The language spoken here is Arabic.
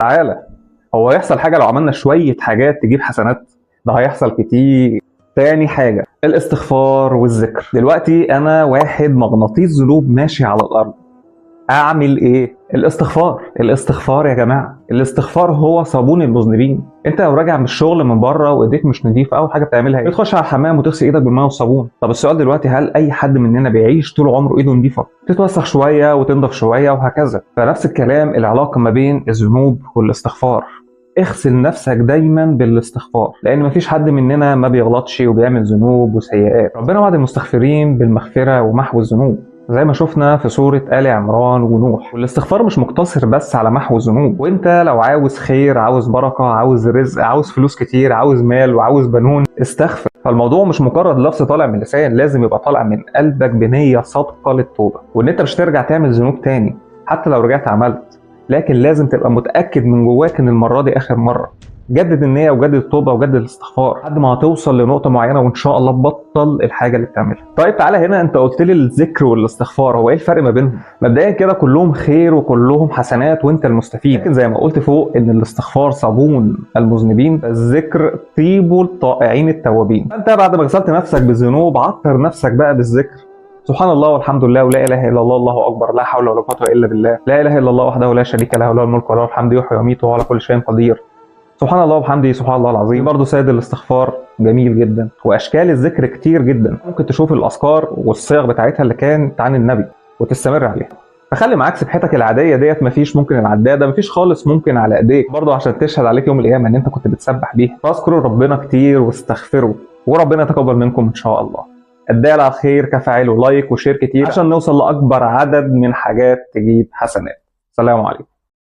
تعالى، هو هيحصل حاجة لو عملنا شوية حاجات تجيب حسنات؟ ده هيحصل كتير. تاني حاجة الاستغفار والذكر. دلوقتي أنا واحد مغناطيس ذنوب ماشي على الأرض، اعمل ايه؟ الاستغفار يا جماعه، الاستغفار هو صابون المذنبين. انت لو راجع من الشغل من بره وايديك مش نظيفه، اول حاجه بتعملها ايه؟ بتخش على الحمام وتغسل ايدك بالماء والصابون. طب السؤال دلوقتي، هل اي حد مننا بيعيش طول عمره ايده نظيفه؟ تتوسخ شويه وتنضف شويه وهكذا. فنفس الكلام العلاقه ما بين الذنوب والاستغفار. اغسل نفسك دايما بالاستغفار، لان مفيش حد مننا ما بيغلطش وبيعمل ذنوب وسيئات. ربنا وعد المستغفرين بالمغفره ومحو الذنوب زي ما شفنا في سورة آل عمران ونوح. والاستغفار مش مقتصر بس على محو الذنوب، وانت لو عاوز خير، عاوز بركة، عاوز رزق، عاوز فلوس كتير، عاوز مال وعاوز بنون، استغفر. فالموضوع مش مجرد لفظ طالع من اللسان، لازم يبقى طالع من قلبك بنية صادقة للتوبة، وان انت مش ترجع تعمل ذنوب تاني. حتى لو رجعت عملت، لكن لازم تبقى متأكد من جواك ان المرة دي آخر مرة. جدد النية وجدد التوبة وجدد الاستغفار لحد ما هتوصل لنقطة معينة، وإن شاء الله تبطل الحاجة اللي بتعملها. طيب تعالى هنا، أنت قلت لي الذكر والاستغفار، هو إيه الفرق ما بينهم؟ مبدئيا كده كلهم خير وكلهم حسنات وأنت المستفيد، لكن زي ما قلت فوق إن الاستغفار صابون المذنبين، الذكر طيب الطائعين التوابين. فأنت بعد ما غسلت نفسك بالذنوب، عطر نفسك بقى بالذكر. سبحان الله والحمد لله ولا اله الا الله، الله اكبر، لا حول ولا قوه الا بالله، لا اله الا الله وحده لا شريك له، له الملك وله الحمد، يحيي ويميت وهو على كل شيء قدير. سبحان الله وبحمده، سبحان الله العظيم. برضه سيد الاستغفار جميل جدا، واشكال الذكر كتير جدا. ممكن تشوف الاذكار والصيغ بتاعتها اللي كانت عن النبي وتستمر عليها. فخلي معاك سبحتك العاديه ديت، مفيش ممكن العداده، مفيش خالص ممكن على ايديك برضه، عشان تشهد عليك يوم القيامه ان انت كنت بتسبح بيها. فاذكروا ربنا كتير واستغفروا، وربنا يتقبل منكم ان شاء الله. الدال على الخير كفاعله، لايك وشير كتير عشان نوصل لاكبر عدد من حاجات تجيب حسنات. سلام عليكم.